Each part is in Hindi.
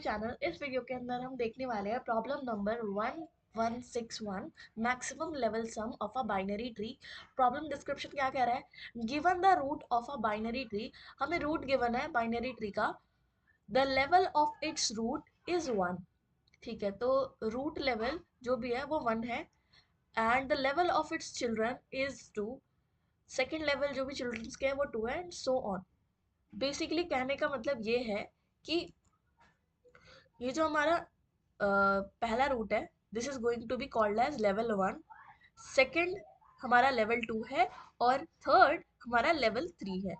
चैनल। इस वीडियो के अंदर हम देखने वाले हैं problem number 1161 maximum level sum of a binary tree. Problem description क्या कह रहा है? Given the root of a binary tree, हमें रूट गिवन है बाइनरी ट्री का। The level of its root is 1। ठीक है, तो रूट लेवल जो भी है वो 1 है। And the level of it's children is 2। Second level जो भी चिल्ड्रंस के हैं वो 2 है, एंड सो ऑन। बेसिकली कहने का मतलब ये है कि ये जो हमारा पहला रूट है, this is going to be called as level 1। Second हमारा लेवल 2 है, और थर्ड हमारा लेवल 3 है।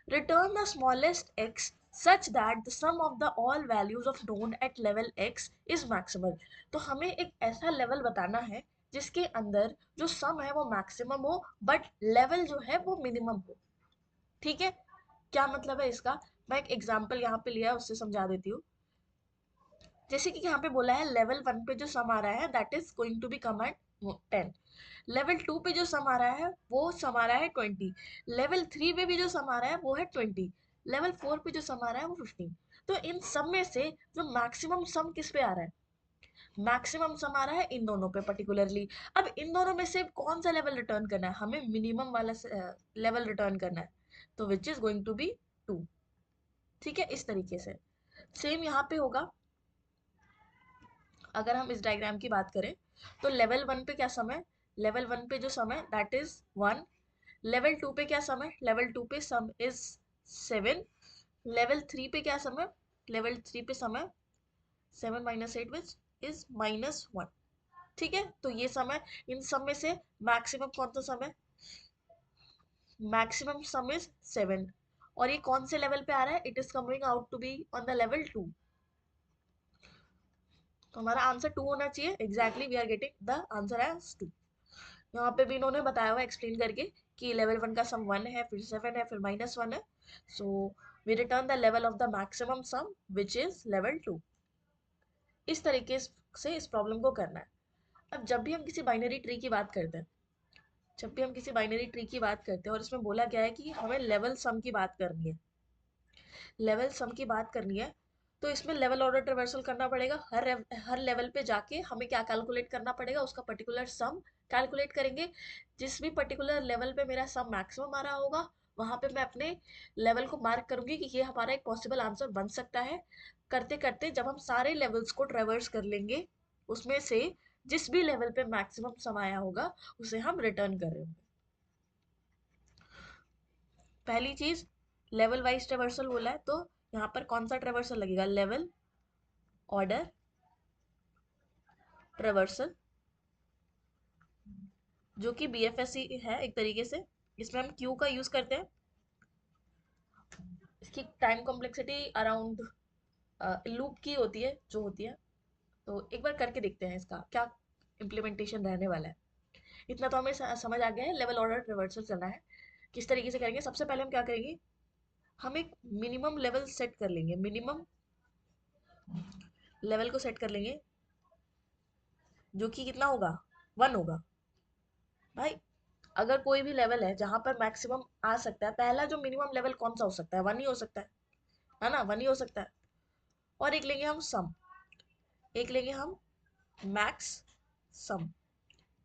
Return the smallest x such that the sum of the all values of known at level x is maximal। तो हमें एक ऐसा लेवल बताना है जिसके अंदर जो सम है वो मैक्सिमम हो, बट लेवल जो है वो मिनिमम हो। ठीक है, क्या मतलब है इसका? मैं एक एग्जांपल यहाँ पे लिया है, उससे समझा देती हूँ। जैसे कि यहाँ पे बोला है लेवल 1 पे जो सम आ रहा है that is going to be come at 10। Level 2 पे जो सम आ रहा है वो सम आ रहा है 20। लेवल 3 पे भी जो सम आ रहा है वो है 20। लेवल 4 पे जो सम आ रहा है वो 15। तो इन सब में से जो मैक्सिमम सम किस पे आ रहा है? मैक्सिमम सम आ रहा है इन दोनों पे पर्टिकुलरली। अब इन दोनों में से कौन सा लेवल रिटर्न करना है? हमें मिनिमम वाला लेवल रिटर्न करना है, तो which is going to be 2। ठीक है, इस तरीके से सेम यहाँ पे होगा। अगर हम इस डायग्राम की बात करें तो लेवल 1 पे क्या सम है? लेवल 1 पे जो सम है दैट इज 1। लेवल 2 पे क्या सम है? लेवल 2 पे सम इज 7। लेवल 3 पे क्या सम है? लेवल 3 पे सम है 7 माइनस 8 विच इज -1। ठीक है, तो ये सम है। इन सब में से मैक्सिमम कौन सा सम है? Maximum some is 7। और ये कौन से लेवल पे आ रहा है? It is coming out to be on the level 2। तो हमारा आंसर 2 होना चाहिए। Exactly we are getting the answer as 2। यहाँ पे भी इन्होंने बताया हुआ एक्सप्लेन करके कि लेवल 1 का सम 1 है, फिर 7 है, फिर -1 है। So we return the level of the maximum sum which is level 2। इस तरीके से इस प्रॉब्लम को करना है। अब जब भी हम किसी बाइनरी ट्री की बात करते हैं, जब भी हम किसी बाइनरी ट्री की बात करते हैं और इसमें बोला गया है कि हमें लेवल सम की बात करनी है, लेवल सम की बात करनी है, तो इसमें लेवल ऑर्डर ट्रेवर्सल करना पड़ेगा। हर लेवल पे जाके हमें क्या कैलकुलेट करना पड़ेगा? उसका पर्टिकुलर सम कैलकुलेट करेंगे। जिस भी पर्टिकुलर लेवल पे मेरा सम मैक्सिमम आ रहा होगा वहां पे मैं अपने लेवल को मार्क करूंगी कि ये हमारा एक पॉसिबल आंसर बन सकता है। करते करते जब हम सारे लेवल्स को ट्रेवर्स कर लेंगे, उसमें से जिस भी लेवल पे मैक्सिमम सम आया होगा उसे हम रिटर्न कर रहे होंगे। पहली चीज, लेवल वाइज ट्रेवर्सल बोला है, तो यहाँ पर कौन सा ट्रेवर्सल लगेगा? लेवल ऑर्डर ट्रेवर्सल, जो कि बीएफएससी है एक तरीके से। इसमें हम क्यू का यूज करते हैं। इसकी टाइम कॉम्प्लेक्सिटी अराउंड लूप की होती है जो होती है। तो एक बार करके देखते हैं इसका क्या इम्प्लीमेंटेशन रहने वाला है। इतना तो हमें समझ आ गया है लेवल ऑर्डर ट्रेवर्सल चलना है। किस तरीके से करेंगे? सबसे पहले हम क्या करेंगे, हम एक मिनिमम लेवल सेट कर लेंगे। मिनिमम लेवल को सेट कर लेंगे जो कि कितना होगा? 1 होगा। भाई अगर कोई भी लेवल है जहां पर मैक्सिमम आ सकता है, पहला जो मिनिमम लेवल कौन सा हो सकता है? 1 ही हो सकता है ना? 1 ही हो सकता है। और एक लेंगे हम सम, एक लेंगे हम मैक्स सम,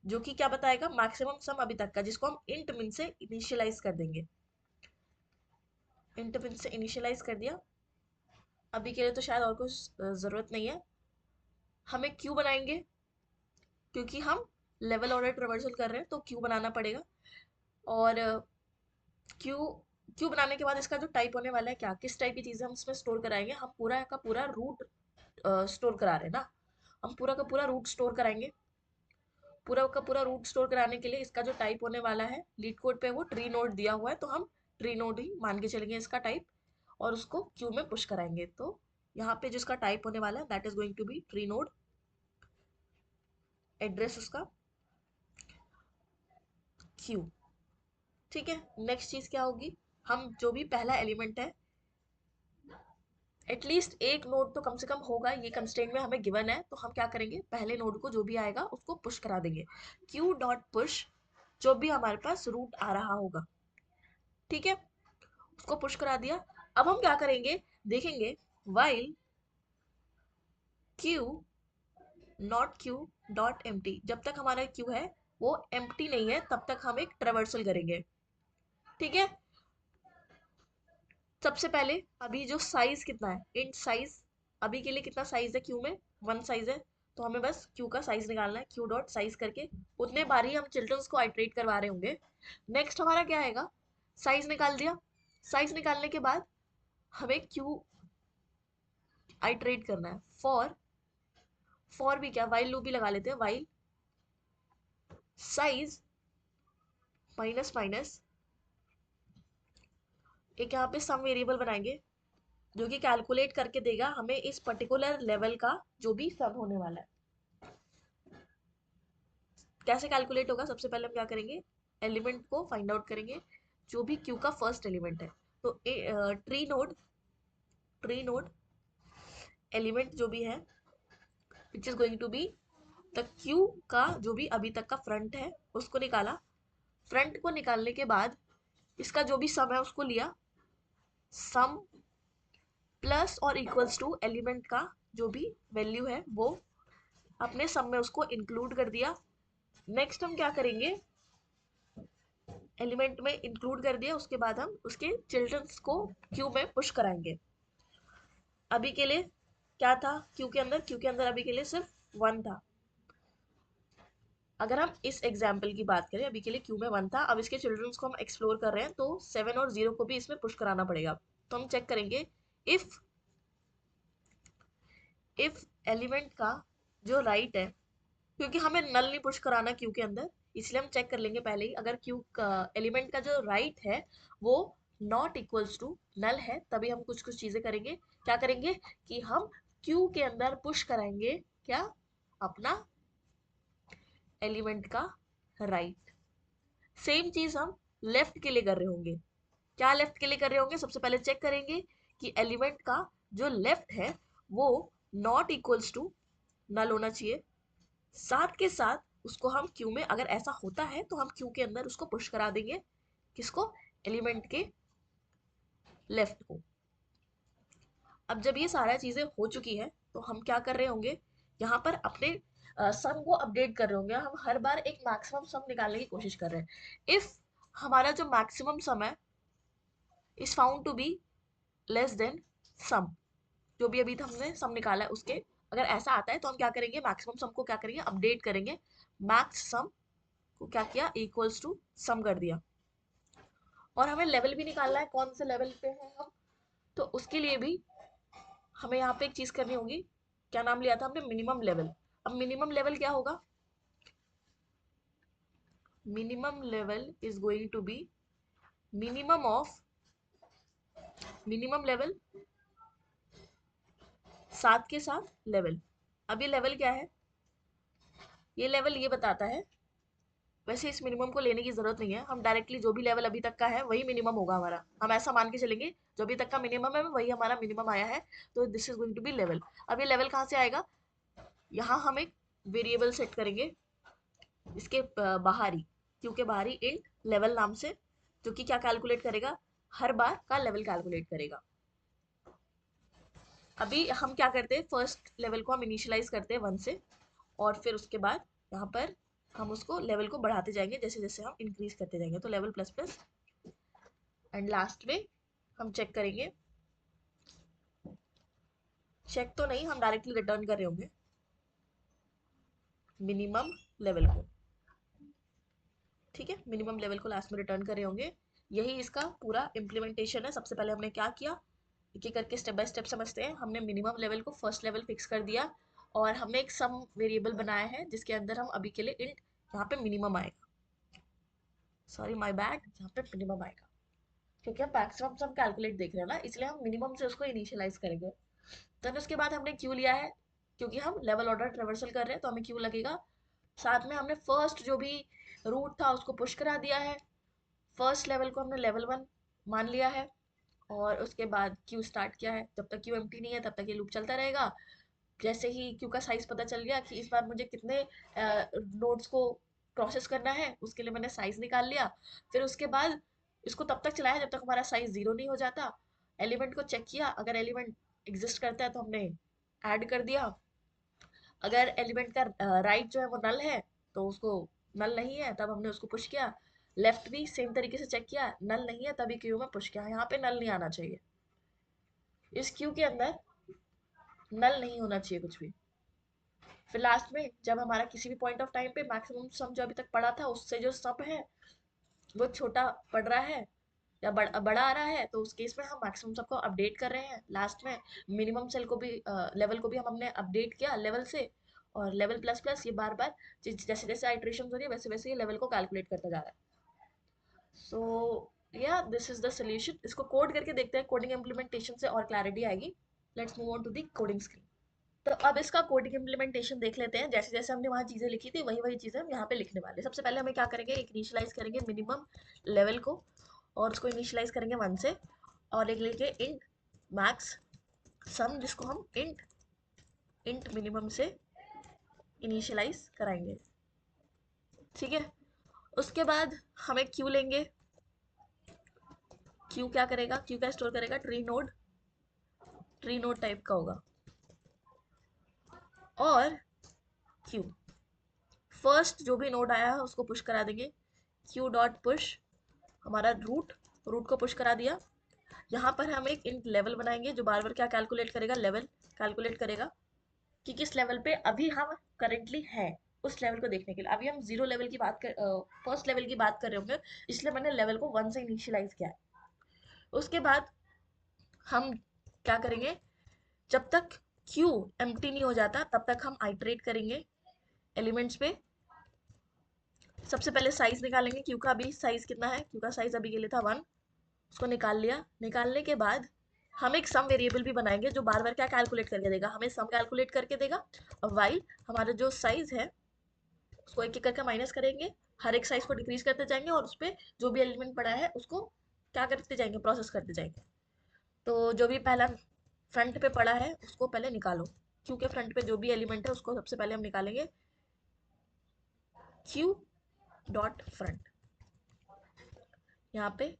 जो कि क्या बताएगा? मैक्सिमम सम अभी तक का, जिसको हम इंट मिन से इनिशियलाइज कर देंगे। इंट मिन से इनिशियलाइज कर दिया। अभी के लिए तो शायद और कुछ जरूरत नहीं है। हम एक क्यू बनाएंगे क्योंकि हम लेवल ऑर्डर ट्रेवर्सल कर रहे हैं, तो क्यू बनाना पड़ेगा। और क्यू क्यू बनाने के बाद इसका जो टाइप होने वाला है, क्या किस टाइप की चीजें हम इसमें स्टोर कराएंगे? हम पूरा का पूरा रूट स्टोर करा रहे हैं ना, हम पूरा का पूरा रूट स्टोर कराएंगे। पूरा का पूरा रूट स्टोर कराने के लिए इसका जो टाइप होने वाला है, लीड कोड पे वो ट्री नोड दिया हुआ है, तो हम ट्री नोड ही मान के चलेंगे इसका टाइप, और उसको क्यू में पुश कराएंगे। तो यहाँ पे जिसका टाइप होने वाला है that is going to be tree node. Address उसका क्यू। ठीक है, नेक्स्ट चीज क्या होगी? हम जो भी पहला एलिमेंट है, एटलीस्ट एक नोड तो कम से कम होगा, ये कंस्ट्रेंट में हमें गिवन है, तो हम क्या करेंगे? पहले नोड को जो भी आएगा उसको पुश करा देंगे। क्यू डॉट पुश जो भी हमारे पास रूट आ रहा होगा, ठीक है, उसको पुश करा दिया। अब हम क्या करेंगे? देखेंगे while Q not Q dot empty, जब तक हमारा क्यू है वो एम्प्टी नहीं है तब तक हम एक ट्रेवर्सल करेंगे। ठीक है, सबसे पहले अभी जो साइज कितना है, इंट साइज, अभी के लिए कितना साइज है क्यू में, 1 साइज है, तो हमें बस क्यू का साइज निकालना है, क्यू डॉट साइज करके उतने बार ही हम चिल्ड्रंस को आइटरेट करवा रहे होंगे। नेक्स्ट हमारा क्या आएगा, साइज निकाल दिया, साइज निकालने के बाद हमें क्यू आइटरेट करना है। फॉर भी क्या, वाइल लूप भी लगा लेते हैं, वाइल साइज माइनस माइनस, एक यहाँ पे सम वेरिएबल बनाएंगे जो कि कैलकुलेट करके देगा हमें इस पर्टिकुलर लेवल का जो भी सम होने वाला है। कैसे कैलकुलेट होगा, सबसे पहले हम क्या करेंगे, एलिमेंट को फाइंड आउट करेंगे जो भी क्यू का फर्स्ट एलिमेंट है। तो ट्री नोड एलिमेंट जो भी है which is going to be the queue का जो भी अभी तक का फ्रंट है उसको निकाला। फ्रंट को निकालने के बाद इसका जो भी सम है उसको लिया, सम प्लस और इक्वल्स टू एलिमेंट का जो भी वैल्यू है वो अपने सम में उसको इंक्लूड कर दिया। नेक्स्ट हम क्या करेंगे, एलिमेंट में इंक्लूड कर दिया, उसके बाद हम उसके चिल्ड्रंस को क्यू में पुश कराएंगे। अभी के लिए क्या था क्यू के अंदर अभी के लिए सिर्फ 1 था। अगर हम इस एग्जाम्पल की बात करें, अभी के लिए क्यू में 1 था, अब इसके चिल्ड्रंस को हम एक्सप्लोर कर रहे हैं तो 7 और 0 को भी इसमें पुश कराना पड़ेगा। तो हम चेक करेंगे इफ एलिमेंट का जो राइट है, क्योंकि हमें नल नहीं पुश कराना क्यू के अंदर, इसलिए हम चेक कर लेंगे पहले ही, अगर क्यू का एलिमेंट का जो राइट है वो नॉट इक्वल्स टू नल है तभी हम कुछ कुछ चीजें करेंगे। क्या करेंगे कि हम क्यू के अंदर पुश कराएंगे क्या, अपना एलिमेंट का राइट। सेम चीज हम लेफ्ट के लिए कर रहे होंगे। क्या लेफ्ट के लिए कर रहे होंगे, सबसे पहले चेक करेंगे कि एलिमेंट का जो लेफ्ट है वो नॉट इक्वल्स टू नल होना चाहिए। साथ के साथ उसको हम क्यू में, अगर ऐसा होता है तो हम क्यू के अंदर उसको पुश करा देंगे, किसको, एलिमेंट के लेफ्ट को। अब जब ये सारा चीजें हो चुकी है तो हम क्या कर रहे होंगे, यहाँ पर अपने सम को अपडेट कर रहे होंगे। हम हर बार एक मैक्सिमम सम निकालने की कोशिश कर रहे हैं। इफ हमारा जो मैक्सिमम सम है is found to be less than sum, जो भी अभी हमने सम निकाला है उसके, अगर ऐसा आता है तो हम क्या करेंगे, मैक्सिमम सम को क्या करेंगे, अपडेट करेंगे, मैक्स सम को क्या किया, इक्वल्स टू सम कर दिया। और हमें लेवल भी निकालना है कौन से लेवल पे हैं हम, तो उसके लिए भी हमें यहाँ पे एक चीज करनी होगी, क्या नाम लिया था हमने, मिनिमम लेवल। अब मिनिमम लेवल क्या होगा, minimum level is going to be minimum of minimum level साथ के साथ लेवल। अब ये लेवल क्या है, ये लेवल ये बताता है, वैसे इस मिनिमम को लेने की जरूरत नहीं है, हम डायरेक्टली जो भी लेवल अभी तक का है वही मिनिमम होगा हमारा, हम ऐसा मान के चलेंगे जो अभी तक का मिनिमम है वही हमारा मिनिमम आया है, तो this is going to be level. अब ये लेवल कहाँ से आएगा, यहाँ हम एक वेरिएबल सेट करेंगे इसके बाहर ही, क्योंकि बाहर ही इंट लेवल नाम से, जो कि क्या कैलकुलेट करेगा, हर बार का लेवल कैलकुलेट करेगा। अभी हम क्या करते हैं, फर्स्ट लेवल को हम इनिशियलाइज करते हैं 1 से, और फिर उसके बाद यहाँ पर हम उसको लेवल को बढ़ाते जाएंगे जैसे जैसे हम इंक्रीज करते जाएंगे, तो level plus plus, and last में हम चेक करेंगे, चेक तो नहीं, हम डायरेक्टली रिटर्न कर रहे होंगे मिनिमम लेवल को। ठीक है, मिनिमम लेवल को लास्ट में रिटर्न कर रहे होंगे। यही इसका पूरा इम्प्लीमेंटेशन है। सबसे पहले हमने क्या किया, एक एक करके स्टेप बाय स्टेप समझते हैं। हमने मिनिमम लेवल को फर्स्ट लेवल फिक्स कर दिया, और हमने एक सम वेरिएबल बनाया है जिसके अंदर हम अभी के लिए इंट, यहाँ पे मिनिमम आएगा, सॉरी माय बैड, यहाँ पे मिनिमम आएगा, क्योंकि हम मैक्सिमम सम कैलकुलेट देख रहे हैं ना, इसलिए हम मिनिमम से उसको इनिशियलाइज करेंगे। देन उसके बाद हमने क्यू लिया है, क्योंकि हम लेवल ऑर्डर ट्रेवर्सल कर रहे हैं तो हमें क्यू लगेगा। साथ में हमने फर्स्ट जो भी रूट था उसको पुश करा दिया है, फर्स्ट लेवल को हमने लेवल 1 मान लिया है, और उसके बाद क्यू स्टार्ट किया है। जब तक क्यू एम्प्टी नहीं है तब तक ये लूप चलता रहेगा। जैसे ही क्यू का साइज पता चल गया कि इस बार मुझे कितने नोड्स को प्रोसेस करना है, उसके लिए मैंने साइज निकाल लिया। फिर उसके बाद इसको तब तक चलाया जब तक हमारा साइज 0 नहीं हो जाता। एलिमेंट को चेक किया, अगर एलिमेंट एग्जिस्ट करता है तो हमने ऐड कर दिया, अगर एलिमेंट का राइट जो है वो नल है तो उसको, नल नहीं है तब हमने उसको पुश किया। लेफ्ट भी सेम तरीके से चेक किया, नल नहीं है तभी क्यू में पुश किया। यहाँ पे नल नहीं आना चाहिए, इस क्यू के अंदर नल नहीं होना चाहिए कुछ भी। फिर लास्ट में जब हमारा किसी भी पॉइंट ऑफ टाइम पे मैक्सिमम सम जो अभी तक पड़ा था उससे जो सम है वो छोटा पड़ रहा है या बड़ा आ रहा है, तो उस केस में हम मैक्सिमम सबको अपडेट कर रहे हैं। लास्ट में मिनिमम सेल को भी लेवल को भी हमने अपडेट किया लेवल से, और लेवल प्लस प्लस ये बार बार जैसे जैसे आइट्रेशन हो रही है वैसे वैसे ये लेवल को कैलकुलेट करता जा रहा है। So yeah this is the solution. इसको कोड करके देखते हैं, कोडिंग इम्प्लीमेंटेशन से और क्लैरिटी आएगी। Let's move on to the coding screen. तो अब इसका कोडिंग इम्प्लीमेंटेशन देख लेते हैं। जैसे जैसे हमने वहाँ चीज़ें लिखी थी वही वही चीज़ें हम यहाँ पे लिखने वाले हैं। सबसे पहले हमें क्या करेंगे, एक इनिशियलाइज करेंगे मिनिमम लेवल को, और उसको इनिशियलाइज करेंगे 1 से, और एक लेके इंट मैक्स सम जिसको हम इंट इंट मिनिमम से इनिशियलाइज कराएंगे। ठीक है, उसके बाद हमें क्यू लेंगे। क्यू क्या करेगा, क्यू क्या स्टोर करेगा, ट्री नोड टाइप का होगा। और क्यू फर्स्ट जो भी नोड आया है उसको पुश करा देंगे। क्यू डॉट पुश हमारा रूट को पुश करा दिया। यहाँ पर हम एक इंट लेवल बनाएंगे जो बार बार क्या कैलकुलेट करेगा, लेवल कैलकुलेट करेगा कि किस लेवल पे अभी हम करेंटली है, उस लेवल को देखने के लिए। अभी हम जीरो लेवल की बात कर, फर्स्ट लेवल की बात कर रहे होंगे, इसलिए मैंने लेवल को 1 से इनिशियलाइज किया है। उसके बाद हम क्या करेंगे, जब तक क्यू एम्प्टी नहीं हो जाता तब तक हम आइटरेट करेंगे एलिमेंट्स पे। सबसे पहले साइज निकालेंगे, क्यू का अभी साइज कितना है, क्यू का साइज अभी के लिए था 1, उसको निकाल लिया। निकालने के बाद हम एक सम वेरिएबल भी बनाएंगे जो बार बार क्या कैलकुलेट करके देगा, हमें सम कैलकुलेट करके देगा। और वाइल हमारा जो साइज है उसको एक एक करके माइनस करेंगे, हर एक साइज को डिक्रीज करते जाएंगे, और उस पर जो भी एलिमेंट पड़ा है उसको क्या करते जाएंगे, प्रोसेस करते जाएंगे। तो जो भी पहला फ्रंट पे पड़ा है उसको पहले निकालो। क्यू के फ्रंट पे जो भी एलिमेंट है उसको सबसे पहले हम निकालेंगे, क्यू डॉट फ्रंट। यहाँ पे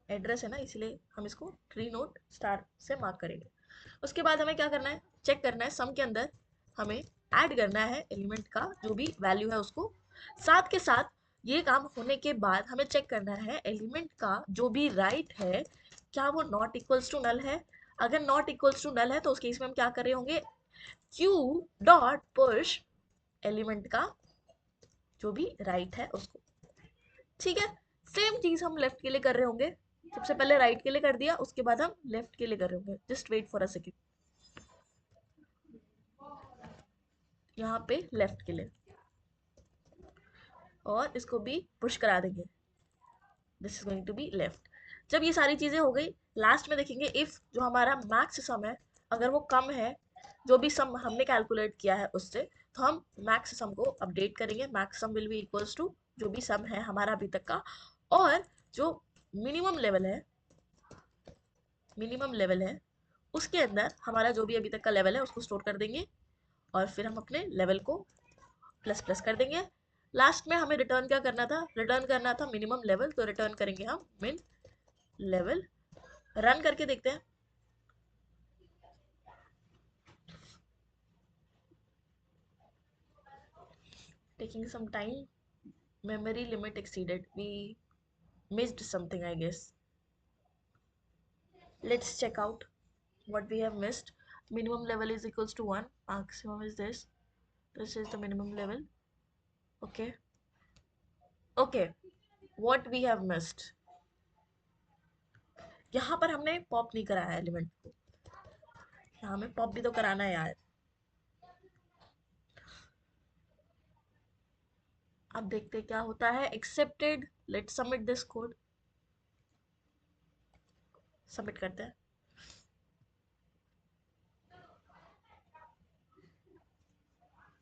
एड्रेस है ना, इसलिए हम इसको ट्री नोट स्टार से मार्क करेंगे। उसके बाद हमें क्या करना है, चेक करना है सम के अंदर हमें ऐड करना है एलिमेंट का जो भी वैल्यू है उसको। साथ के साथ ये काम होने के बाद हमें चेक करना है एलिमेंट का जो भी राइट है क्या वो नॉट इक्वल्स टू नल है। अगर नॉट इक्वल्स टू नल है तो उस केस में हम क्या कर रहे होंगे, क्यू डॉट पुश एलिमेंट का जो भी राइट है उसको। ठीक है, सेम चीज हम लेफ्ट के लिए कर रहे होंगे। सबसे पहले राइट के लिए कर दिया, उसके बाद हम लेफ्ट के लिए कर रहे होंगे। Just wait for a second. यहाँ पे लेफ्ट के लिए, और इसको भी पुश करा देंगे। This is going to be left. जब ये सारी चीजें हो गई, लास्ट में देखेंगे इफ जो हमारा मैक्स सम है अगर वो कम है जो भी सम हमने कैलकुलेट किया है उससे, तो हम मैक्स सम को अपडेट करेंगे। Max sum will be equals to जो भी सम है हमारा अभी तक का, और जो मिनिमम लेवल है, मिनिमम लेवल है उसके अंदर हमारा जो भी अभी तक का लेवल है उसको स्टोर कर देंगे, और फिर हम अपने लेवल को प्लस प्लस कर देंगे। लास्ट में हमें रिटर्न क्या करना था, रिटर्न करना था मिनिमम लेवल, तो रिटर्न करेंगे हम मिन लेवल। रन करके देखते हैं। Taking some time, memory limit exceeded, we missed something I guess. Let's check out what we have missed. Minimum level is equals to 1, maximum is this is the minimum level. Okay, okay, what we have missed, यहाँ पर हमने पॉप नहीं कराया एलिमेंट को, यहाँ हमें पॉप भी तो कराना है यार। अब देखते क्या होता है। Accepted, let's submit this code. Submit करते हैं।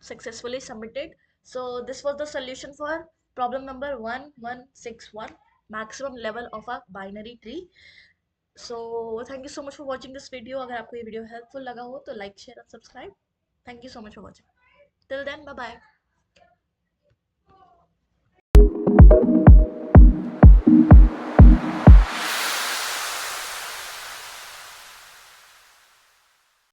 Successfully submitted. So this was the solution for problem number 1161, maximum level of a binary tree. So thank you so much for watching this video. अगर आपको ये वीडियो हेल्पफुल लगा हो तो लाइक शेयर और subscribe. Thank you so much for watching. Till then, bye bye.